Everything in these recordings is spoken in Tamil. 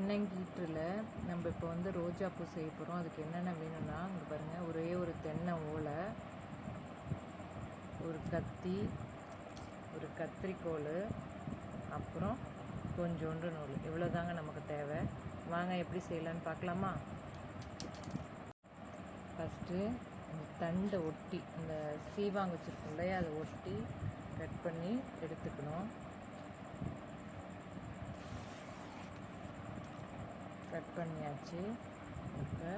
தென்னங்கீற்றில் நம்ம இப்போ வந்து ரோஜாப்பூ செய்ய போகிறோம். அதுக்கு என்னென்ன வேணும்னா, இங்கே பாருங்கள், ஒரே ஒரு தென்னை ஓலை, ஒரு கத்தி, ஒரு கத்திரிக்கோல், அப்புறம் கொஞ்சோண்டு நூல். இவ்வளோதாங்க நமக்கு தேவை. வாங்க எப்படி செய்யலான்னு பார்க்கலாமா? ஃபஸ்ட்டு இந்த தண்டை ஒட்டி, இந்த சீவாங்க வச்சுருக்கோம் இல்லையா, அதை ஒட்டி கட் பண்ணி எடுத்துக்கணும். கட் பண்ணியாச்சு. இப்போ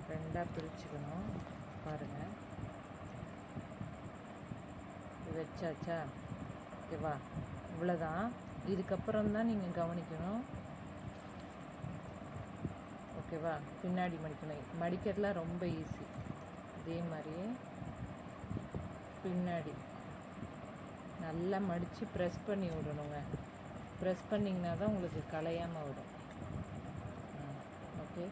ரெண்டாக பிரிச்சுக்கணும். பாருங்கள், இது வச்சாச்சா? ஓகேவா? இவ்வளோதான். இதுக்கப்புறம் தான் நீங்கள் கவனிக்கணும். ஓகேவா? பின்னாடி மடிக்கணும். மடிக்கிறதுலாம் ரொம்ப ஈஸி. இதே மாதிரியே பின்னாடி நல்லா மடித்து ப்ரெஸ் பண்ணி விடணுங்க. ப்ரெஸ் பண்ணிங்கன்னா தான் உங்களுக்கு கலையாமல் வரும். ஓகே,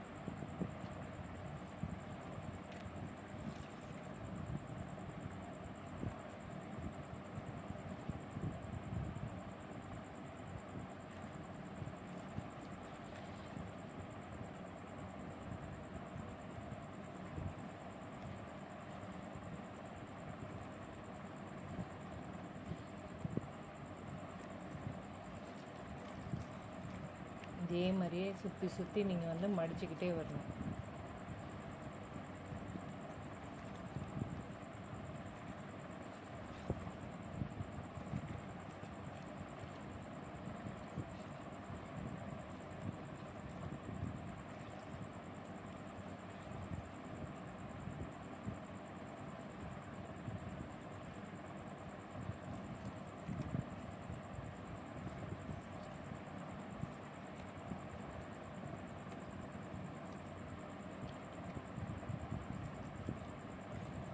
இதே மாதிரியே சுற்றி சுற்றி நீங்கள் வந்து மடிச்சுக்கிட்டே வரணும்.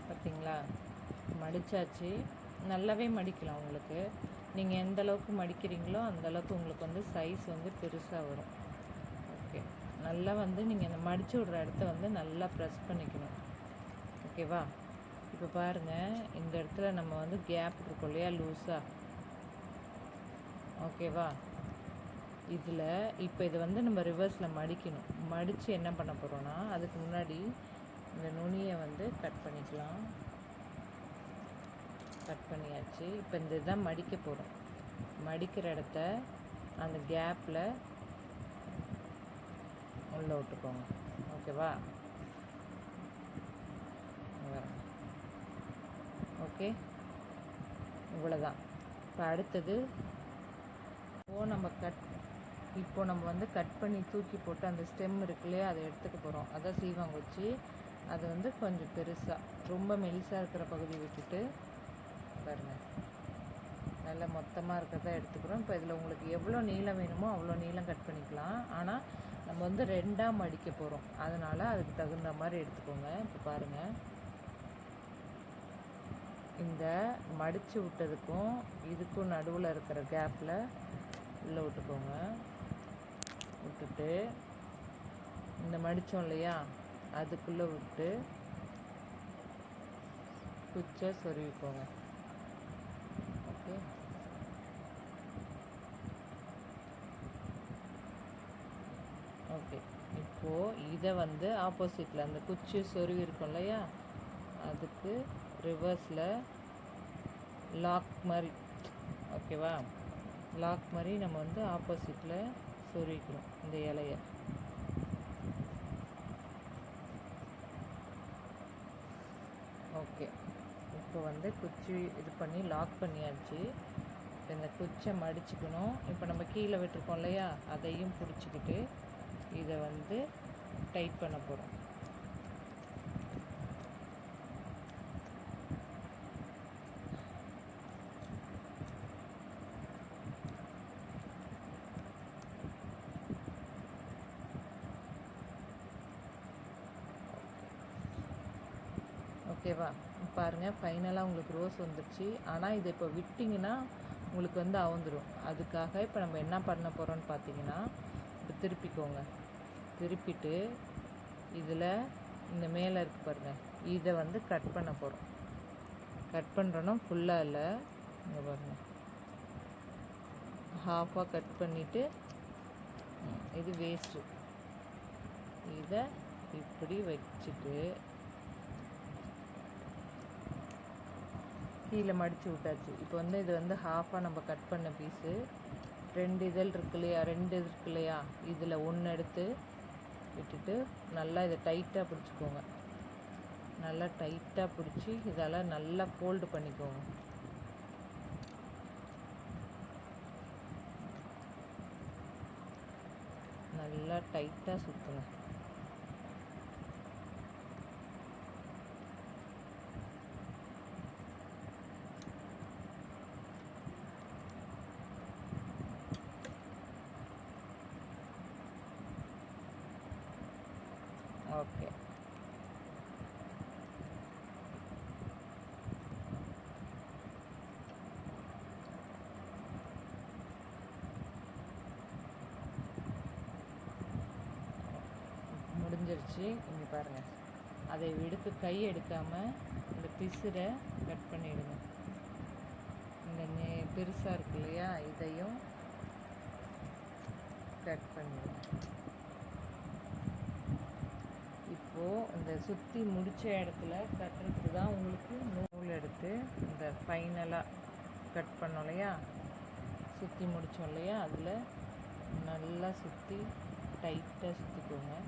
பார்த்தீங்களா? மடித்தாச்சு. நல்லாவே மடிக்கலாம். உங்களுக்கு நீங்கள் எந்த அளவுக்கு மடிக்கிறீங்களோ அந்தளவுக்கு உங்களுக்கு வந்து சைஸ் வந்து பெருசாக வரும். ஓகே, நல்லா வந்து நீங்கள் இந்த மடித்து விட்ற இடத்த வந்து நல்லா ப்ரெஸ் பண்ணிக்கணும். ஓகேவா? இப்போ பாருங்கள், இந்த இடத்துல நம்ம வந்து கேப் இருக்கும் இல்லையா, லூஸாக. ஓகேவா? இதில் இப்போ இதை வந்து நம்ம ரிவர்ஸில் மடிக்கணும். மடித்து என்ன பண்ண போகிறோன்னா, அதுக்கு முன்னாடி இந்த நுனியை வந்து கட் பண்ணிக்கலாம். கட் பண்ணியாச்சு. இப்போ இந்த இதுதான் மடிக்க போகிறோம். மடிக்கிற இடத்த அந்த கேப்பில் உள்ளே விட்டுக்கோங்க. ஓகேவா? ஓகே, இவ்வளோதான். இப்போ அடுத்தது இப்போ நம்ம வந்து கட் பண்ணி தூக்கி போட்டு அந்த ஸ்டெம் இருக்கு இல்லையா, அதை எடுத்துக்க போகிறோம். அதான் சீவாங்க வச்சு அது வந்து கொஞ்சம் பெருசாக, ரொம்ப மெலிசாக இருக்கிற பகுதி விட்டுட்டு பாருங்கள், நல்லா மொத்தமாக இருக்கிறத எடுத்துக்கிறோம். இப்போ இதில் உங்களுக்கு எவ்வளோ நீளம் வேணுமோ அவ்வளோ நீளம் கட் பண்ணிக்கலாம். ஆனால் நம்ம வந்து ரெண்டாக மடிக்க போகிறோம், அதனால் அதுக்கு தகுந்த மாதிரி எடுத்துக்கோங்க. இப்போ பாருங்கள், இந்த மடித்து விட்டதுக்கும் இதுக்கும் நடுவில் இருக்கிற கேப்பில் உள்ளே விட்டுக்கோங்க. விட்டுட்டு இந்த மடித்தோம் இல்லையா, அதுக்குள்ளே விட்டு குச்சை சொருவிக்கோங்க. Okay, okay. இப்போது இதை வந்து ஆப்போசிட்டில் அந்த குச்சி சொருவி இருக்கும் இல்லையா, அதுக்கு ரிவர்ஸில் லாக் மாதிரி, ஓகேவா, லாக் மாதிரி நம்ம வந்து ஆப்போசிட்டில் சொருவிக்கணும் இந்த இலையை. ஓகே, இப்போ வந்து குச்சி இது பண்ணி லாக் பண்ணியாச்சு. இந்த குச்சை மடிச்சுக்கணும். இப்போ நம்ம கீழே விட்டுருக்கோம் இல்லையா, அதையும் பிடிச்சிக்கிட்டு இதை வந்து டைட் பண்ண போகிறோம். ஓகேவா? பாருங்கள், ஃபைனலாக உங்களுக்கு ரோஸ் வந்துடுச்சு. ஆனால் இதை இப்போ விட்டிங்கன்னா உங்களுக்கு வந்து அவுந்துடும். அதுக்காக இப்போ நம்ம என்ன பண்ண போகிறோன்னு பார்த்தீங்கன்னா, இப்போ திருப்பிக்கோங்க. திருப்பிட்டு இதில் இந்த மேலே இருக்குது பாருங்கள், இதை வந்து கட் பண்ண போகிறோம். கட் பண்ணுறோன்னா ஃபுல்லாக இல்லை, இங்கே பாருங்கள், ஹாஃபாக கட் பண்ணிவிட்டு இது வேஸ்ட்டு, இதை இப்படி வச்சுட்டு கீழே மடித்து விட்டாச்சு. இப்போ வந்து இது வந்து ஹாஃபாக நம்ம கட் பண்ண பீஸு 2 இதழ் இருக்கு இல்லையா, 2 இருக்கு இல்லையா, இதில் 1 எடுத்து விட்டுட்டு நல்லா இதை டைட்டாக பிடிச்சிக்கோங்க. நல்லா டைட்டாக பிடிச்சி இதெல்லாம் நல்லா ஃபோல்டு பண்ணிக்கோங்க. நல்லா டைட்டாக சுற்றுங்க. ஓகே, முடிஞ்சிருச்சு. இங்கே பாருங்கள், அதை எடுத்து கை எடுக்காமல் இந்த பிசுரை கட் பண்ணிவிடுங்க. இந்த பெருசாக இருக்கு இல்லையா, இதையும் கட் பண்ணிவிடுங்க. இப்போது இந்த சுற்றி முடித்த இடத்துல கட்டுறதுக்கு தான் உங்களுக்கு நூல் எடுத்து இந்த ஃபைனலாக கட் பண்ணோம் இல்லையா, சுற்றி முடித்தோம் இல்லையா, அதில் நல்லா சுற்றி டைட்டாக சுற்றிக்கோங்க.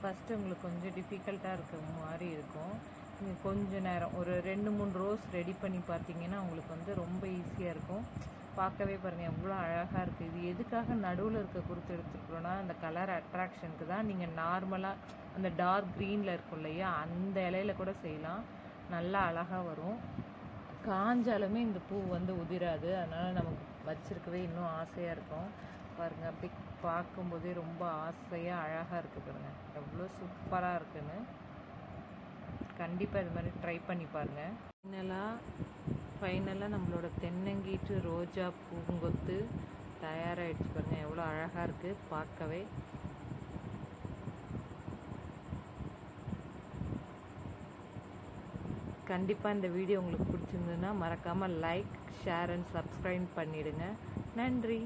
ஃபஸ்ட்டு உங்களுக்கு கொஞ்சம் டிஃபிகல்ட்டாக இருக்கிற மாதிரி இருக்கும். நீங்கள் கொஞ்ச நேரம் ஒரு 2-3 ரோஸ் ரெடி பண்ணி பார்த்தீங்கன்னா உங்களுக்கு வந்து ரொம்ப ஈஸியாக இருக்கும். பார்க்கவே பாருங்கள் எவ்வளோ அழகாக இருக்குது. இது எதுக்காக நடுவில் இருக்க குறுத்து எடுத்துக்கிறோன்னா அந்த கலர் அட்ராக்ஷனுக்கு தான். நீங்கள் நார்மலாக அந்த டார்க் க்ரீனில் இருக்கும் இல்லையா, அந்த இலையில கூட செய்யலாம், நல்லா அழகாக வரும். காஞ்சாலுமே இந்த பூ வந்து உதிராது, அதனால் நமக்கு வச்சுருக்கவே இன்னும் ஆசையாக இருக்கும். பாருங்கள், அப்படி பார்க்கும்போதே ரொம்ப ஆசையாக அழகாக இருக்குது பாருங்கள், எவ்வளோ சூப்பராக இருக்குன்னு. கண்டிப்பாக இது மாதிரி ட்ரை பண்ணி பாருங்கள். ஃபைனலாக நம்மளோட தென்னங்கீற்று ரோஜா பூங்கொத்து தயாராகிடுச்சு பாருங்கள், எவ்வளோ அழகாக இருக்குது பார்க்கவே. கண்டிப்பாக இந்த வீடியோ உங்களுக்கு பிடிச்சிருந்ததுன்னா மறக்காமல் லைக், ஷேர் அண்ட் சப்ஸ்கிரைப் பண்ணிவிடுங்க. நன்றி.